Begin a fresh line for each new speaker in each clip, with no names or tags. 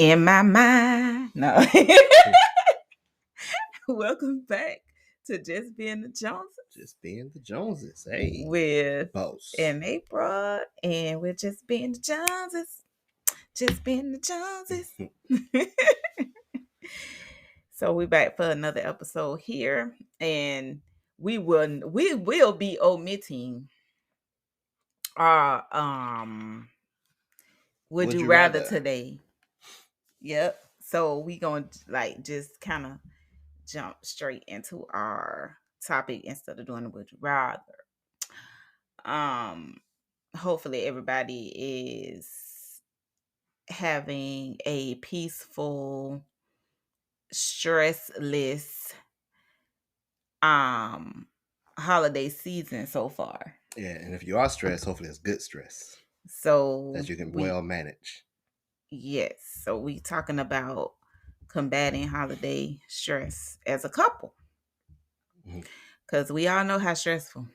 in my mind. No. Welcome back to Just Being the Joneses.
Just being the Joneses. Hey,
With
boss.
and April, and we're just being the Joneses. Just being the Joneses. So we're back for another episode here, and we will be omitting our would you rather today. Yep. So we gonna like just kind of jump straight into our topic instead of doing the would you rather. Um, hopefully everybody is having a peaceful, stressless holiday season so far.
Yeah, and if you are stressed, hopefully it's good stress
So
that you can well manage.
Yes. So we talking about combating holiday stress as a couple. Because we all know how stressful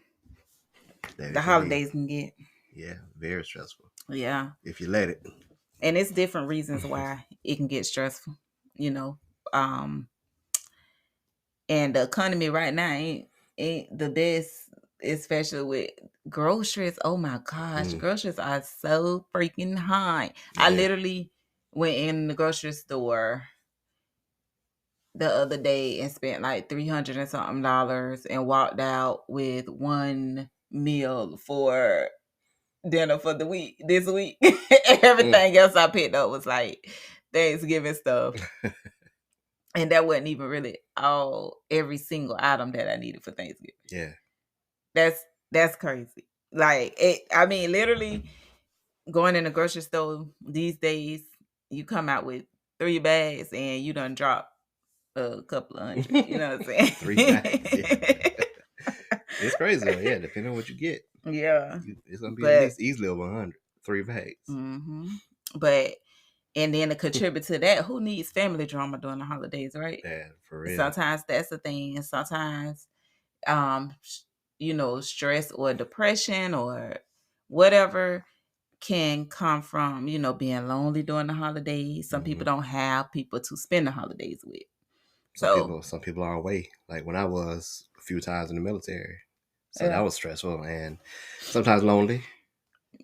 the holidays can get.
Yeah, very stressful.
Yeah.
If you let it.
And it's different reasons why it can get stressful, you know. And the economy right now ain't the best, especially with groceries. Oh my gosh, groceries are so freaking high. Yeah. I literally went in the grocery store the other day and spent like $300 and something and walked out with one meal for dinner for the week this week. Everything else I picked up was like Thanksgiving stuff. And that wasn't even really every single item that I needed for Thanksgiving.
Yeah.
That's crazy. Like literally going in the grocery store these days, you come out with 3 bags and you done drop a couple of hundred. You know what I'm saying?
3 bags. Yeah. It's crazy though. Yeah, depending on what you get.
Yeah.
It's gonna be at least easily over 100. 3 bags.
Mm-hmm. And then to contribute to that, who needs family drama during the holidays, right?
Yeah, for real.
Sometimes that's the thing. And sometimes, stress or depression or whatever can come from, being lonely during the holidays. Some people don't have people to spend the holidays with.
Some people are away. Like when I was a few times in the military. So that was stressful and sometimes lonely.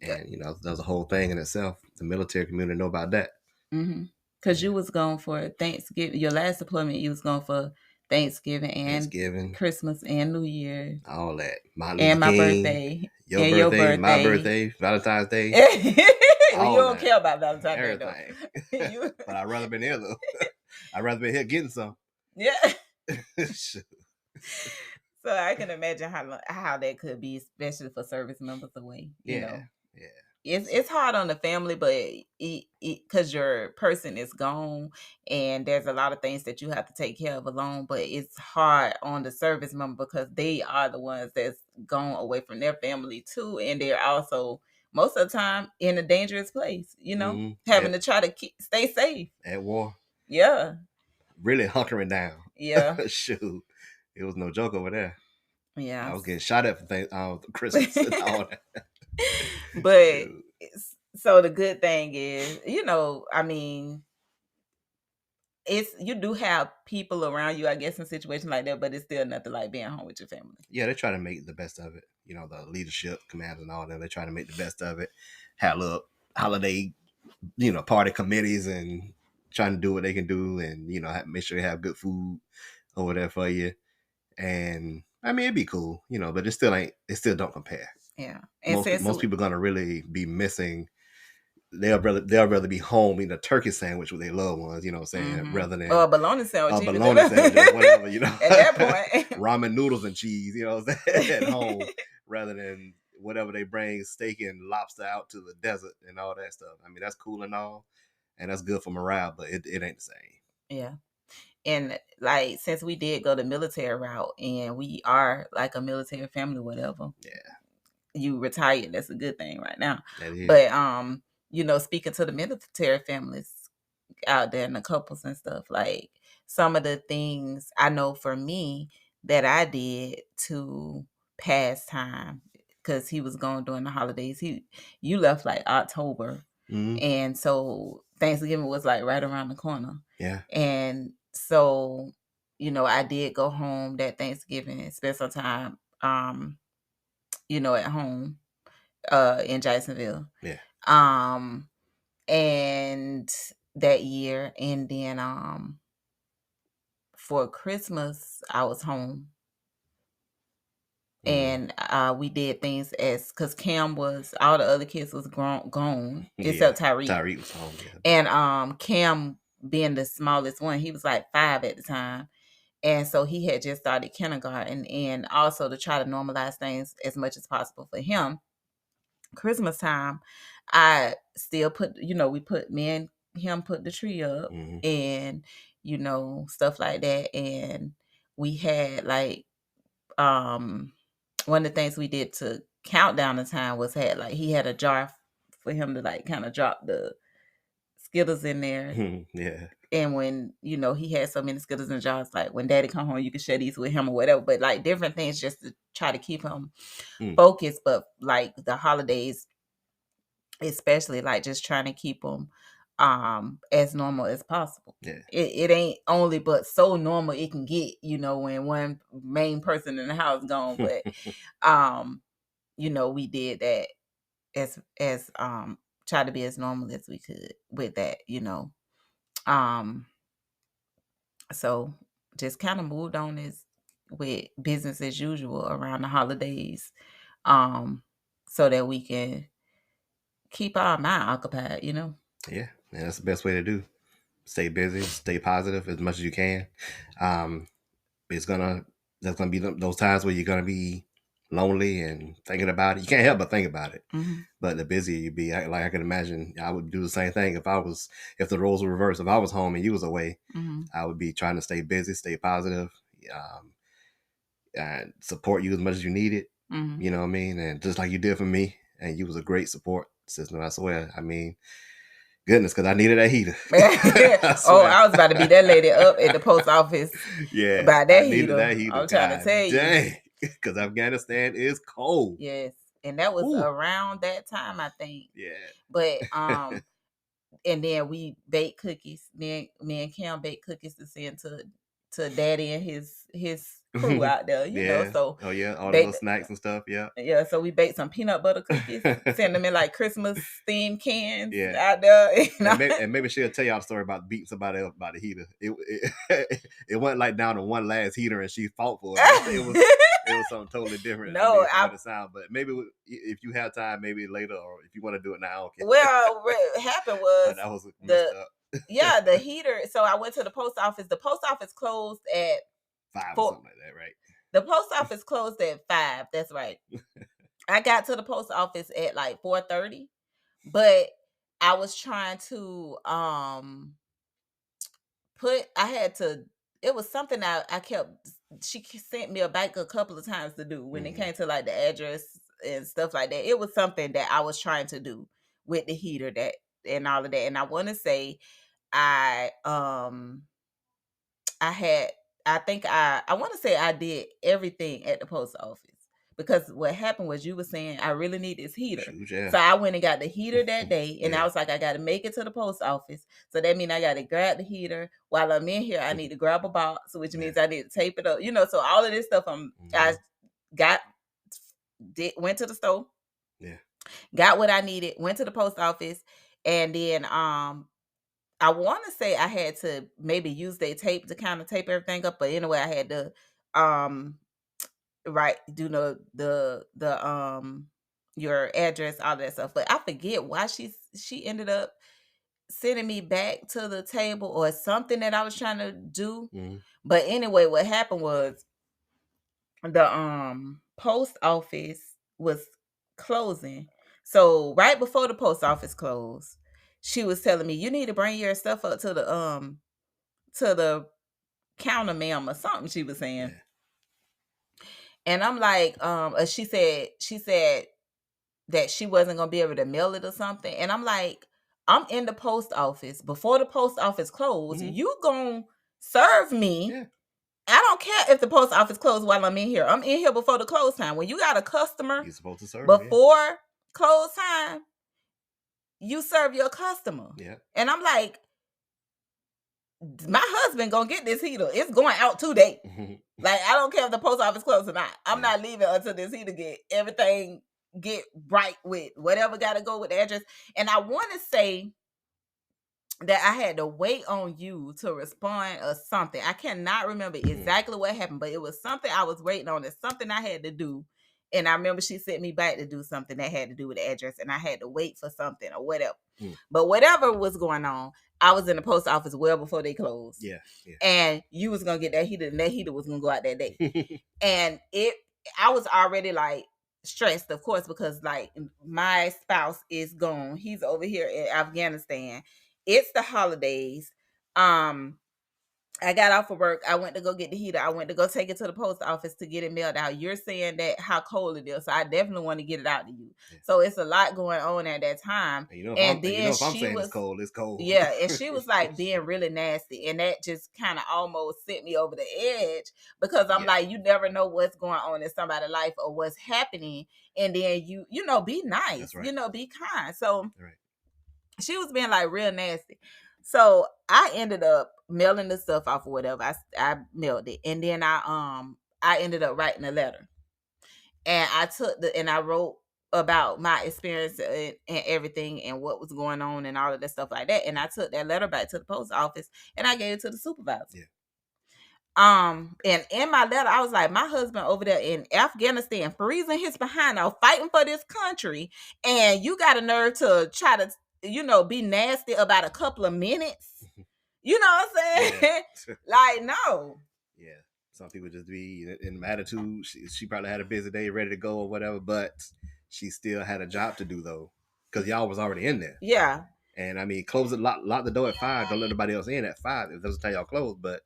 And, that was a whole thing in itself. The military community know about that.
Mm-hmm. Because you was going for Thanksgiving. Your last deployment, you was going for Thanksgiving and Christmas and New Year.
All that.
My birthday.
Your birthday, my birthday, Valentine's Day.
You don't care about Valentine's Day, though.
But I'd rather been here, though. I'd rather been here getting some.
Yeah. So I can imagine how that could be, especially for service members away. You know.
Yeah.
It's hard on the family, but because your person is gone and there's a lot of things that you have to take care of alone, but it's hard on the service member because they are the ones that's gone away from their family too, and they're also most of the time in a dangerous place, having to try to stay safe
at war.
Yeah,
really hunkering down.
Yeah.
Shoot, it was no joke over there.
Yeah,
I was getting shot at for Christmas and all that.
But so the good thing is, you do have people around you, I guess, in situations like that, but it's still nothing like being home with your family.
Yeah, they try to make the best of it. The leadership, commanders, and all that. They try to make the best of it. Have little holiday, party committees and trying to do what they can do, and make sure they have good food over there for you. And it'd be cool, but it still don't compare.
Yeah,
and most people are gonna really be missing. They'll rather be home eating a turkey sandwich with their loved ones, what I'm saying, rather than
a bologna sandwich.
Or whatever,
At that point,
ramen noodles and cheese, at home, rather than whatever they bring, steak and lobster out to the desert and all that stuff. That's cool and all, and that's good for morale, but it ain't the same.
Yeah. And like, since we did go the military route and we are like a military family, whatever.
Yeah.
You retired. That's a good thing right now. But speaking to the military families out there and the couples and stuff, like some of the things I know for me that I did to pass time, because he was gone during the holidays. You left like October. And so Thanksgiving was like right around the corner.
Yeah.
And so, I did go home that Thanksgiving and spend some time, at home, in Jacksonville.
Yeah.
And that year, and then, for Christmas, I was home. And we did things because Cam was, all the other kids was gone except Tyreek.
Tyreek was home. Yeah.
And Cam, being the smallest one, he was like 5 at the time. And so he had just started kindergarten. And also to try to normalize things as much as possible for him, Christmas time, I still put, we put, me and him put the tree up and, stuff like that. And we had like, one of the things we did to count down the time was he had a jar for him to like kind of drop the Skittles in there.
Yeah.
And when, he had so many Skittles in jars, like when daddy come home, you can share these with him or whatever. But like different things just to try to keep him focused. But like the holidays, especially, like just trying to keep him as normal as possible.
Yeah.
It ain't only but so normal it can get, when one main person in the house gone. But we did that as try to be as normal as we could with that, so just kind of moved on as with business as usual around the holidays, so that we can keep our mind occupied,
Yeah, that's the best way to do. Stay busy, stay positive as much as you can. There's gonna be those times where you're gonna be lonely and thinking about it. You can't help but think about it. But the busier you be, like I can imagine, I would do the same thing if the roles were reversed. If I was home and you was away, I would be trying to stay busy, stay positive, and support you as much as you need it. You know what I mean? And just like you did for me, and you was a great support system. I swear. I mean, goodness, because I needed that heater.
I was about to be that lady up at the post office.
Yeah,
about that
I
heater.
Needed that heater.
I'm trying to tell you,
because Afghanistan is cold.
Yes, and that was around that time, I think.
Yeah,
but and then we baked cookies. Me and Cam baked cookies to send to Daddy and his crew out there. You know, so
all the little snacks and stuff.
Yeah. So we baked some peanut butter cookies, send them in like Christmas themed cans out there.
And maybe she'll tell y'all the story about beating somebody else by the heater. It wasn't like down to one last heater and she fought for it. It was something totally different.
No,
what it sound, but maybe if you have time, maybe later, or if you want to do it now. Okay.
Well, what happened was
that was messed up.
The heater. So I went to the post office. The post office closed at
5 or something like that, right?
The post office closed at 5. That's right. I got to the post office at like 4:30, but I was trying to it was something I kept. She sent me a bike a couple of times to do when it came to like the address and stuff like that. It was something that I was trying to do with the heater and all of that. And I want to say I want to say I did everything at the post office, because what happened was you were saying I really need this heater. So I went and got the heater that day, and I was like, I got to make it to the post office. So that means I got to grab the heater. While I'm in here, I need to grab a box, which means I need to tape it up. So all of this stuff I went to the store, got what I needed, went to the post office, and then I want to say I had to maybe use their tape to kind of tape everything up, but anyway, I had to do the your address, all that stuff. But I forget why she ended up sending me back to the table or something that I was trying to do. But anyway, what happened was the post office was closing. So right before the post office closed, she was telling me, you need to bring your stuff up to the counter, ma'am, or something she was saying. Yeah. And I'm like, she said that she wasn't gonna be able to mail it or something. And I'm like, I'm in the post office before the post office closed. You gonna serve me. Yeah. I don't care if the post office closed while I'm in here. I'm in here before the close time. When you got a customer, you're supposed to serve before close time, you serve your customer.
Yeah.
And I'm like, my husband gonna get this heater. It's going out today. Like, I don't care if the post office closed or not. I'm not leaving until this heater get right with whatever got to go with the address. And I want to say that I had to wait on you to respond or something. I cannot remember exactly what happened, but it was something I was waiting on. It's something I had to do. And I remember she sent me back to do something that had to do with the address, and I had to wait for something or whatever. But whatever was going on, I was in the post office well before they closed.
Yeah.
And you was gonna get that heater, and that heater was gonna go out that day. And I was already like stressed, of course, because like my spouse is gone. He's over here in Afghanistan. It's the holidays. I got off of work. I went to go get the heater. I went to go take it to the post office to get it mailed out. You're saying that how cold it is, so I definitely want to get it out to you. Yeah. So it's a lot going on at that time.
And if I'm saying it's cold, it's cold.
Yeah, and she was like being really nasty, and that just kind of almost sent me over the edge, because I'm like, you never know what's going on in somebody's life or what's happening, and then you be nice, right. Be kind. So right. She was being like real nasty. So I ended up mailing the stuff off or whatever. I mailed it, and then I ended up writing a letter, and I wrote about my experience and everything and what was going on and all of that stuff like that. And I took that letter back to the post office and I gave it to the supervisor. Yeah. And in my letter, I was like, my husband over there in Afghanistan, freezing his behind out, fighting for this country, and you got a nerve to try to, be nasty about a couple of minutes. You know what I'm saying? Yeah. Like, no.
Yeah. Some people just be in attitude. She probably had a busy day, ready to go or whatever, but she still had a job to do though, because y'all was already in there.
Yeah.
And I mean, close it, lock the door at 5. Don't let nobody else in at 5. It doesn't tell y'all close, but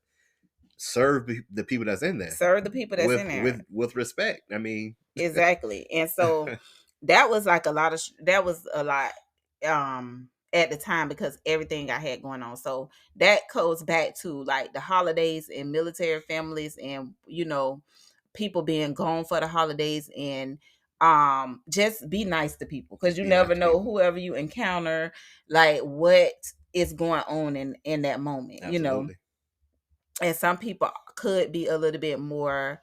serve the people that's in there.
Serve the people that's in there
with respect. I mean,
exactly. And so that was like a lot at the time, because everything I had going on. So that goes back to like the holidays and military families, and people being gone for the holidays, and just be nice to people, because you never know whoever you encounter, like what is going on in that moment. Absolutely. And some people could be a little bit more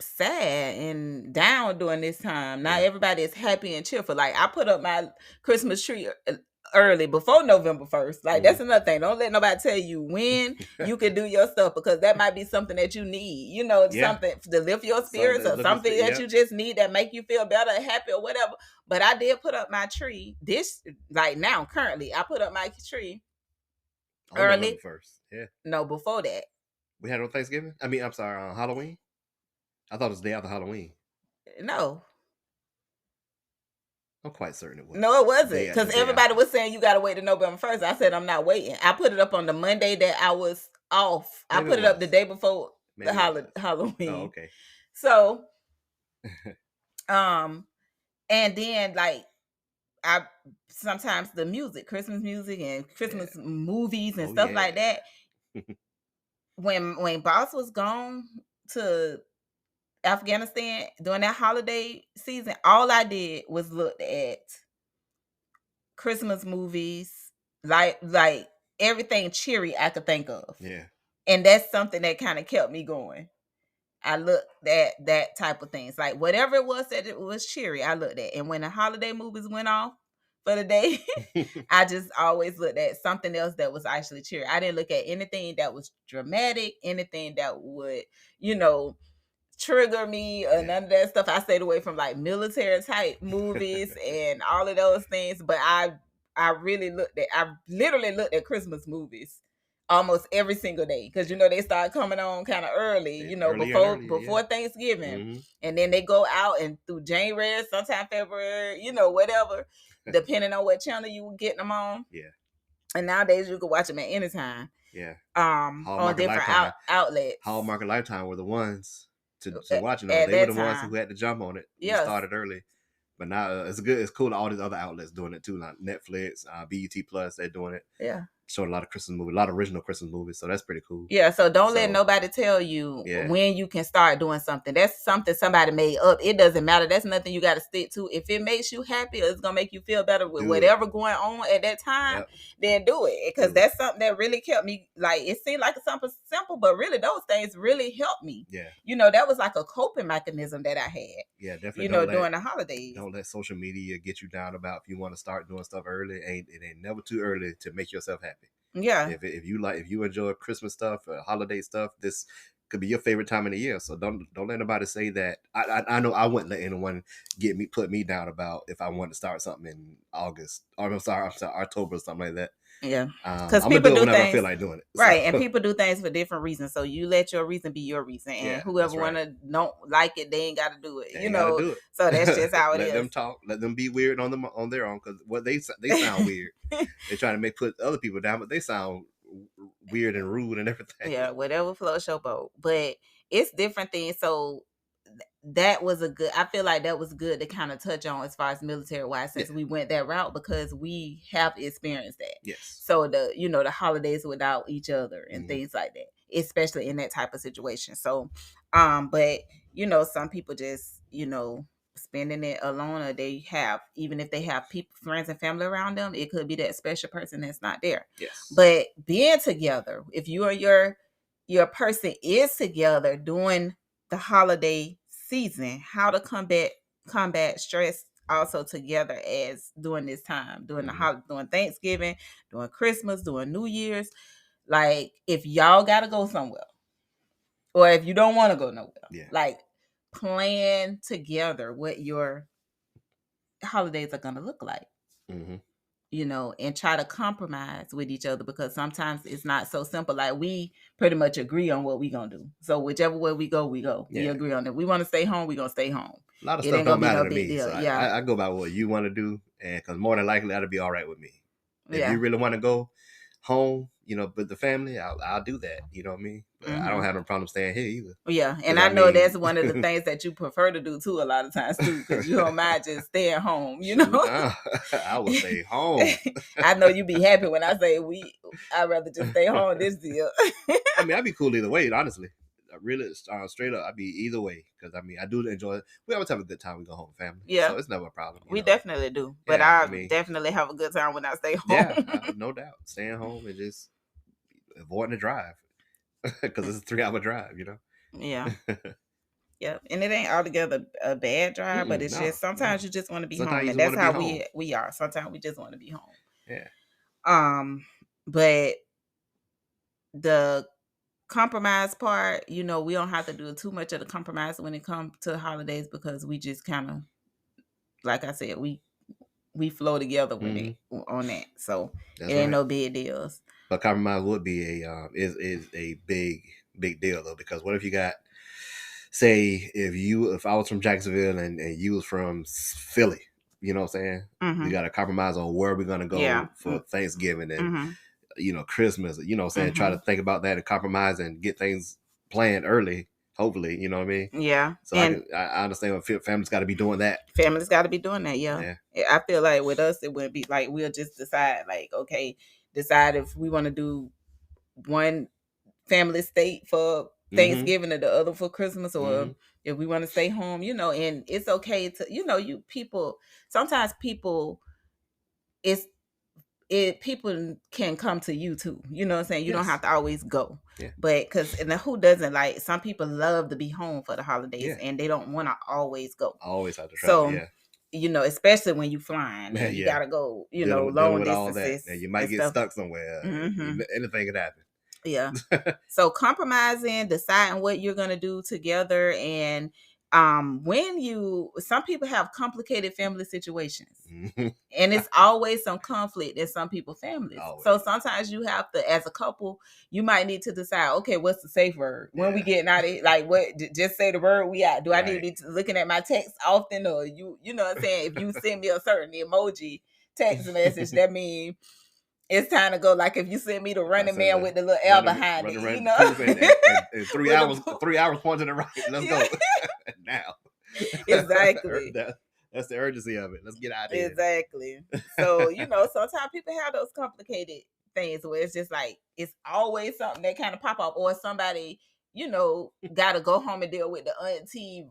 sad and down during this time. Not everybody is happy and cheerful. Like, I put up my Christmas tree early, before November 1st. Like, that's another thing. Don't let nobody tell you when you can do your stuff, because that might be something that you need, something to lift your spirits, or something that you just need that make you feel better, happy, or whatever. But I did put up my tree currently I put up my tree early.
First. Yeah.
No, before that.
We had on Thanksgiving? I mean, I'm sorry, on Halloween? I thought it was the day after Halloween.
No.
I'm quite certain it was.
No, it wasn't. Because everybody was saying you got to wait to November 1st. I said, I'm not waiting. I put it up on the Monday that I was off. Maybe I put it up the day before the Halloween. Oh, okay. So, and then like, I sometimes the music, Christmas music and Christmas movies and stuff like that. When Boss was gone to Afghanistan during that holiday season, all I did was look at Christmas movies, like everything cheery I could think of. Yeah. And that's something that kind of kept me going. I looked at that type of things. Like, whatever it was that it was cheery, I looked at. And when the holiday movies went off for the day, I just always looked at something else that was actually cheery. I didn't look at anything that was dramatic, anything that would, trigger me or none of that stuff. I stayed away from like military type movies and all of those things. But I literally looked at Christmas movies almost every single day, because they start coming on kind of early, before Thanksgiving. Mm-hmm. And then they go out and through January, sometime February, whatever, depending on what channel you were getting them on. Yeah. And nowadays you can watch them at any time. Yeah. On different outlets.
Hallmark and Lifetime were the ones to watch. They were the ones who had to jump on it. Yeah. Started early. But now it's cool. All these other outlets doing it too, like Netflix, BET Plus, they're doing it. Yeah. showed a lot of Christmas movies, a lot of original Christmas movies. So that's pretty cool.
Yeah, so don't let nobody tell you when you can start doing something. That's something somebody made up. It doesn't matter. That's nothing you got to stick to. If it makes you happy or it's going to make you feel better with whatever going on at that time, then do it. Because that's something that really kept me, like, it seemed like something simple, but really those things really helped me.
Yeah.
That was like a coping mechanism that I had.
Yeah, definitely.
During the holidays.
Don't let social media get you down about if you want to start doing stuff early. It ain't never too early to make yourself happy.
Yeah.
If you enjoy Christmas stuff, holiday stuff, this could be your favorite time of the year. So don't let anybody say that. I know I wouldn't let anyone put me down about if I want to start something in August. Or I'm sorry, October or something like that.
Yeah,
because people do things. I feel like doing it,
right? And people do things for different reasons. So you let your reason be your reason, and whoever wanna don't like it, they ain't got to do it. Do it. So that's just how it is.
Let them talk. Let them be weird on their own, because what they sound weird. They trying to put other people down, but they sound weird and rude and everything.
Yeah, whatever floats your boat. But it's different things. So that was I feel like that was good to kind of touch on as far as military wise, since we went that route, because we have experienced that.
Yes.
So the holidays without each other and things like that, especially in that type of situation. So, but some people just, spending it alone, or they have, even if they have people, friends and family around them, it could be that special person that's not there.
Yes.
But being together, if you or your person is together doing the holiday season, how to combat stress also together as during this time, during the holiday, during Thanksgiving, during Christmas, during New Year's. Like, if y'all gotta go somewhere, or if you don't want to go nowhere, like, plan together what your holidays are gonna look like. And try to compromise with each other, because sometimes it's not so simple. Like, we pretty much agree on what we gonna do. So whichever way we go, we go. Yeah. We agree on it. We want to stay home, we gonna stay home.
A lot of stuff don't matter to me. So I go by what you want to do, and because more than likely that'll be all right with me. If you really want to go home, with the family, I'll do that. You know what I mean? But I don't have no problem staying here either.
Yeah, and I know that's one of the things that you prefer to do too a lot of times too, because you don't mind just staying home.
I will stay home.
I know you be happy when I say I'd rather just stay home this year.
I mean, I'd be cool either way, honestly. Really, straight up, I'd be either way, because I do enjoy it. We always have a good time. We go home with family. Yeah, so it's never a problem.
We definitely do, but I definitely have a good time when I stay home.
Yeah, no doubt. Staying home and just avoiding the drive, because it's a 3-hour drive.
Yeah. Yeah, and it ain't altogether a bad drive, but it's just sometimes you just want to be home, and that's how we are. Sometimes we just want to be home.
Yeah.
But the compromise part, we don't have to do too much of the compromise when it comes to the holidays, because we just kind of, like I said, we flow together with it on that. So it ain't no big deals.
But compromise would be is a big deal, though, because what if you got, say, if I was from Jacksonville and you was from Philly, you know what I'm saying? We got to compromise on where we're gonna go for Thanksgiving and Christmas. You know what I'm saying? Try to think about that and compromise and get things planned early. Hopefully, you know what I mean?
Yeah.
So I understand what family's got to be doing that.
Family's got to be doing that. Yeah. I feel like with us, it wouldn't be like, we'll just decide, like, okay, decide if we want to do one family state for Thanksgiving and the other for Christmas, or if we want to stay home, and it's okay to, sometimes people people can come to you too. You know what I'm saying? You don't have to always go.
Yeah.
But who doesn't, like, some people love to be home for the holidays and they don't want to always go.
Always have to travel.
So, especially when you flying, you gotta go, long distances.
And you might get stuck somewhere. Anything could happen.
Yeah. So compromising, deciding what you're gonna do together, and some people have complicated family situations, and it's always some conflict in some people's families. Always. So sometimes you have to, as a couple, you might need to decide, okay, what's the safe word when we getting out of it? Like, what? Just say the word we out. Do I need to be looking at my text often, or you know what I'm saying? If you send me a certain emoji text message, that means it's time to go. Like, if you send me the running man with the little L behind it,
and 3 hours, 3 hours pointing to the right. Let's go now.
Exactly.
That's the urgency of it. Let's get out of here.
Exactly. So sometimes people have those complicated things where it's just like it's always something that kind of pop up, or somebody, gotta go home and deal with the auntie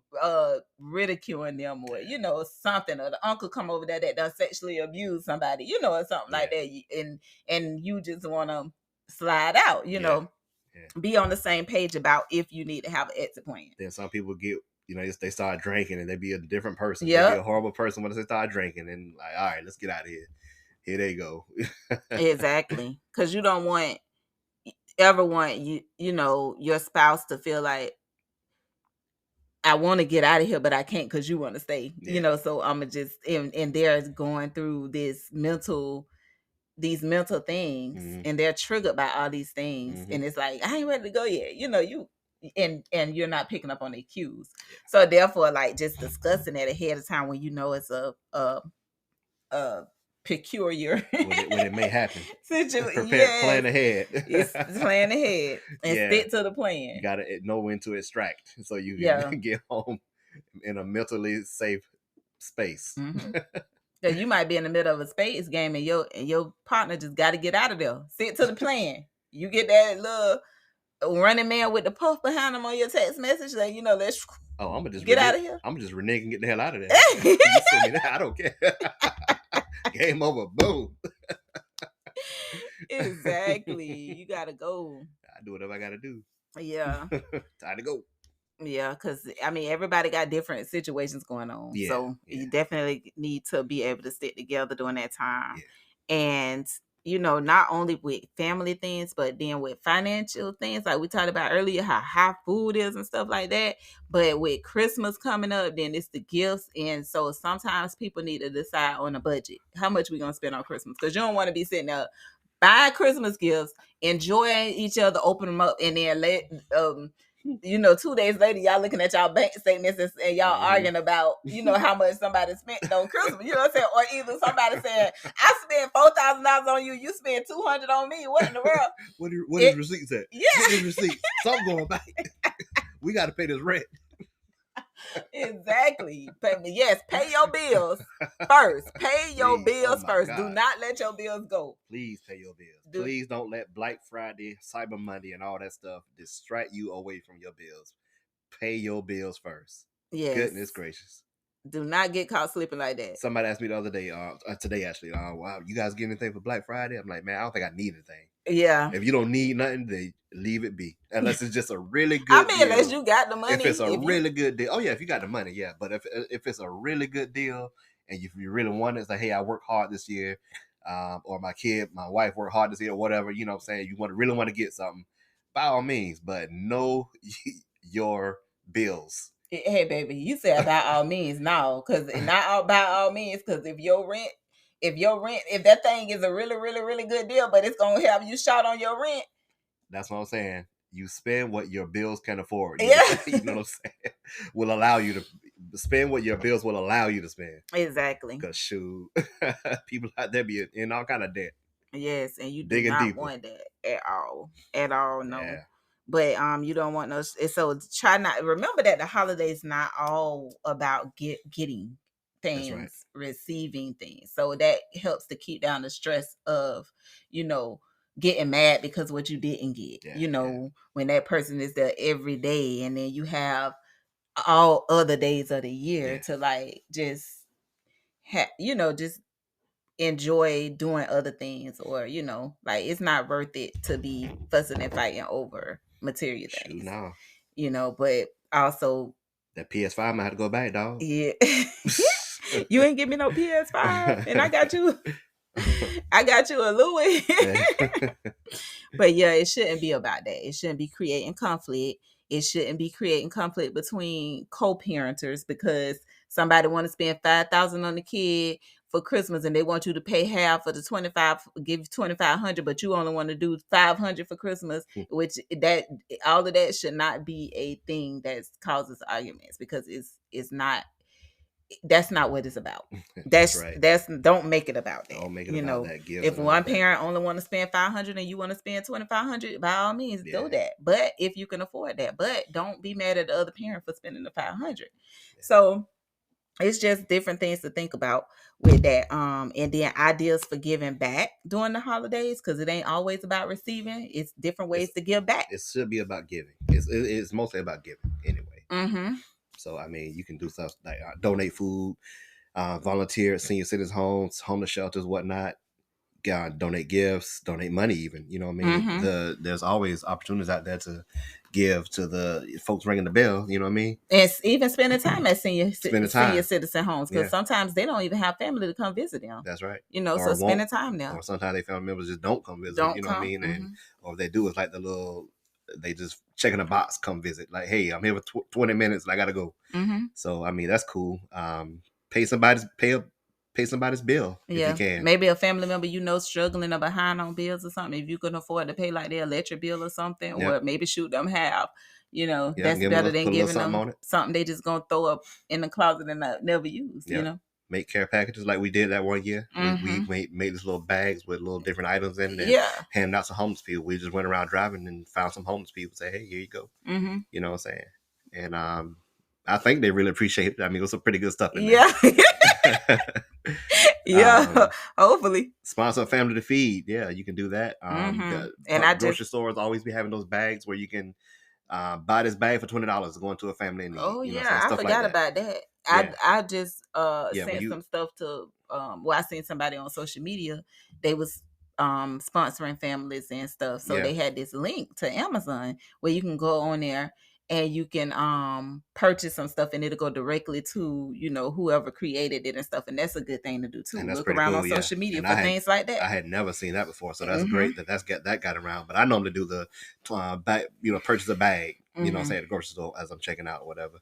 ridiculing them, or something, or the uncle come over there that done sexually abuse somebody, or something like that, and you just want to slide out, be on the same page about if you need to have an exit plan.
Then some people get, they start drinking and they be a different person.
Yep.
They be a horrible person when they start drinking, and like, all right, let's get out of here. Here they go.
Exactly, because you don't ever want your spouse to feel like, I want to get out of here, but I can't because you want to stay. So I'm gonna just and they're going through these mental things, and they're triggered by all these things, and it's like, I ain't ready to go yet. You and you're not picking up on their cues. So therefore, like, just discussing it ahead of time when it's a peculiar
when it may happen.
Situation.
Plan ahead.
It's plan ahead and stick to the plan.
You gotta know when to extract so you can get home in a mentally safe space.
Because you might be in the middle of a space game and your partner just got to get out of there. Stick to the plan. You get that little running man with the puff behind him on your text message, like, let's
I'm gonna just
get out of here.
I'm just renege and get the hell out of there. You send me that, I don't care. Game over, boom.
Exactly. You gotta go.
I do whatever I gotta do.
Yeah.
Time to go.
Yeah, because everybody got different situations going on. So you definitely need to be able to stick together during that time. And not only with family things, but then with financial things, like we talked about earlier, how high food is and stuff like that. But with Christmas coming up, then it's the gifts. And so sometimes people need to decide on a budget, how much we're going to spend on Christmas. Because you don't want to be sitting there buying Christmas gifts, enjoying each other, open them up, and then 2 days later, y'all looking at y'all bank statements and y'all arguing about, how much somebody spent on Christmas. You know what I'm saying? Or either somebody saying, I spent $4,000 on you, you spent $200 on me. What in the world?
What is receipts at?
Yeah.
What is receipts? Something going back. We got to pay this rent.
Exactly. Yes, pay your bills first. Pay your bills first. God. Do not let your bills go.
Please pay your bills. Please don't let Black Friday, Cyber Monday, and all that stuff distract you away from your bills. Pay your bills first. Yes. Goodness gracious.
Do not get caught slipping like that.
Somebody asked me the other day, today actually, wow, you guys get anything for Black Friday? I'm like, man, I don't think I need anything.
Yeah.
If you don't need nothing, then leave it be. Unless it's just a really good deal.
Unless you got the money.
If it's a really good deal. Oh, yeah, if you got the money, yeah. But if it's a really good deal and if you really want it, it's like, hey, I worked hard this year, or my wife worked hard this year, or whatever, you know what I'm saying? You really want to get something, by all means, but know your bills.
Hey, baby, you said by all means, no, because not by all means, because if that thing is a really, really, really good deal, but it's gonna have you shot on your rent.
That's what I'm saying. You spend what your bills can afford.
Yeah.
You know what I'm saying? Will allow you to spend what your bills will allow you to spend.
Exactly.
Because shoot, people out there be in all kind of debt.
Yes, and you do not want that at all. At all, no. Yeah. But you don't want no. So try not. Remember that the holidays not all about getting things, right, receiving things. So that helps to keep down the stress of getting mad because what you didn't get. When that person is there every day, and then you have all other days of the year to like just just enjoy doing other things, or like it's not worth it to be fussing and fighting over material things. No. But also
that PS5 might have to go back, dog.
Yeah. You ain't give me no PS5 and I got you a Louis. But yeah, it shouldn't be about that. It shouldn't be creating conflict. It shouldn't be creating conflict between co-parenters because somebody want to spend $5,000 on the kid for Christmas and they want you to pay half of the 25, give you 2,500, but you only want to do 500 for Christmas, which all of that should not be a thing that causes arguments because it's not. That's not what it's about. That's right. Don't make it about that.
Don't make it about that.
If one parent only want to spend 500 and you want to spend 2,500, by all means, do that. But if you can afford that, but don't be mad at the other parent for spending the 500. So it's just different things to think about with that. And then ideas for giving back during the holidays, because it ain't always about receiving. It's different ways
It's
to give back.
it should be about giving. It's mostly about giving anyway.
Mm-hmm.
So I mean, you can do stuff like donate food, volunteer at senior citizens homes, homeless shelters, whatnot. Donate gifts, donate money, even. You know what I mean?
Mm-hmm.
There's always opportunities out there to give to the folks ringing the bell. You know what I mean?
And even spending time at
Spending
senior
time.
citizen homes, because
Yeah,
sometimes they don't even have family to come visit them.
that's right.
So
Or won't.
spending time there.
Or sometimes they family members just don't come visit.
Don't
You know what I
come.
mean? And
Mm-hmm.
or if they do, it's like the little they just checking a box, come visit. Like, hey, I'm here for 20 minutes. And I gotta go.
Mm-hmm.
So I mean, that's cool. Pay somebody's bill if you
Yeah,
can.
maybe a family member struggling or behind on bills or something. If you can afford to pay like their electric bill or something, or
Yep.
maybe shoot them half.
Yeah,
That's better than
put a little
giving
something
them
on it.
something they just gonna throw up in the closet and never use.
Yeah. Make care packages like we did that one year.
Mm-hmm.
We made these little bags with little different items in it and
Yeah.
handing out to homeless people. We just went around driving and found some homeless people. Say, hey, here you go.
Mm-hmm.
You know what I'm saying? And I think they really appreciate it. I mean, it was some pretty good stuff in
Yeah.
there.
Yeah. Hopefully.
Sponsor a family to feed. Yeah, you can do that.
Mm-hmm. And I
grocery stores always be having those bags where you can buy this bag for $20 going to a family in need.
Oh
You know what I'm saying?
yeah, I
Stuff like
forgot
that.
about that.
Yeah.
I just
Yeah, when
sent
you
some stuff to I seen somebody on social media. They was sponsoring families and stuff. So
yeah.
they had this link to Amazon where you can go on there and you can purchase some stuff and it'll go directly to, whoever created it and stuff. And that's a good thing to do too.
And that's
Look
pretty
around
cool,
on
yeah.
social media
And
for things like that.
I had never seen that before, so that's
Mm-hmm.
great that got around. But I normally do the bag, purchase a bag,
Mm-hmm.
say at the grocery store as I'm checking out or whatever.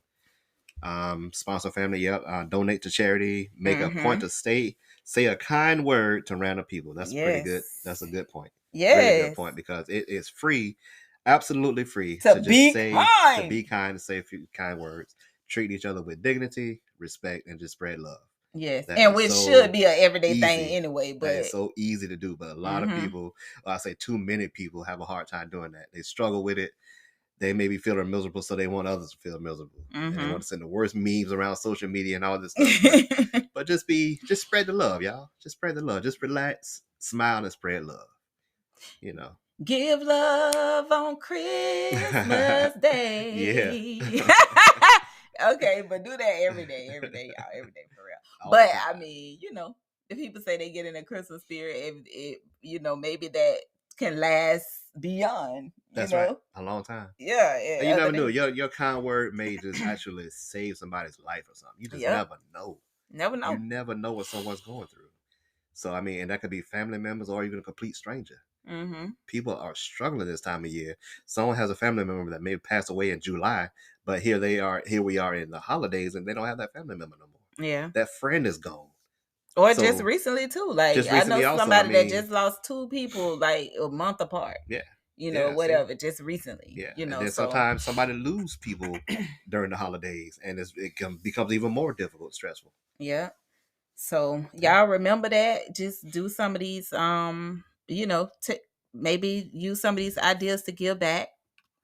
Sponsor family, yep. Donate to charity. Make a point to say a kind word to random people. That's pretty good. That's a good point.
Yes.
Really good point because it is free, absolutely free
To
just
be
say
kind.
to be kind, to say a few kind words, treat each other with dignity, respect, and just spread love.
Yes,
That
and
is
which
so
should be an everyday
easy.
thing anyway. But
that is so easy to do. But a lot of people, I say too many people, have a hard time doing that. They struggle with it. They may be feeling miserable, so they want others to feel miserable, and they want to send the worst memes around social media and all this stuff. But just spread the love, y'all. Just spread the love. Just relax, smile, and spread love.
Give love on Christmas Day. Yeah. Okay, but do that every day, y'all, every day for real. All but I mean, if people say they get in a Christmas spirit, maybe that can last beyond.
That's right, a long time.
Yeah.
And you never know. Your kind word may just actually save somebody's life or something. You just never know.
Never know.
You never know what someone's going through. So I mean, and that could be family members or even a complete stranger. People are struggling this time of year. Someone has a family member that may pass away in July, but here we are in the holidays, and they don't have that family member no more.
Yeah,
that friend is gone.
Or so, just recently too. Like I know somebody that just lost 2 people like a month apart.
Yeah.
Whatever. See? Just recently.
Yeah. And then sometimes somebody lose people during the holidays, and it becomes even more difficult, stressful.
Yeah. So y'all remember that. Just do some of these maybe use some of these ideas to give back.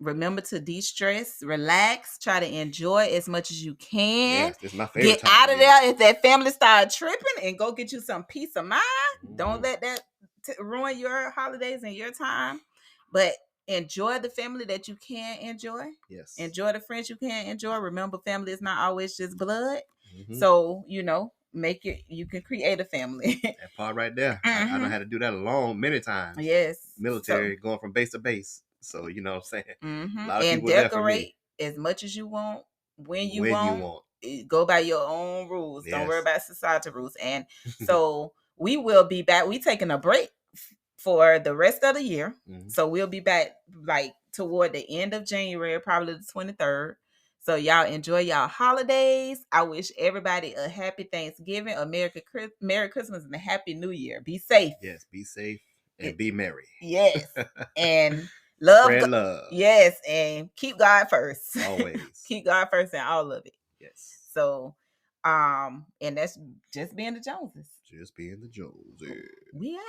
Remember to de-stress, relax, try to enjoy as much as you can.
Yes, this is my favorite
Get out of there if that family start tripping, and go get you some peace of mind. Don't let that ruin your holidays and your time. But enjoy the family that you can enjoy.
Yes.
Enjoy the friends you can enjoy. Remember, family is not always just blood. So, you can create a family.
That part right there. I know how to do that many times.
Yes.
Military, going from base to base. So, you know what I'm saying?
A lot of people decorate as much as you want, when you want. Go by your own rules. Yes. Don't worry about society rules. And so we will be back. We taking a break for the rest of the year. So we'll be back like toward the end of January, probably the 23rd. So y'all enjoy y'all holidays. I wish everybody a happy Thanksgiving, a Merry Christmas, and a Happy New Year. Be safe.
Yes, be safe and be merry.
Yes. And love.
Love.
Yes, and keep God first.
Always.
Keep God first in all of it.
Yes.
So, and that's just being the Joneses.
Just being the Joneses.
We are.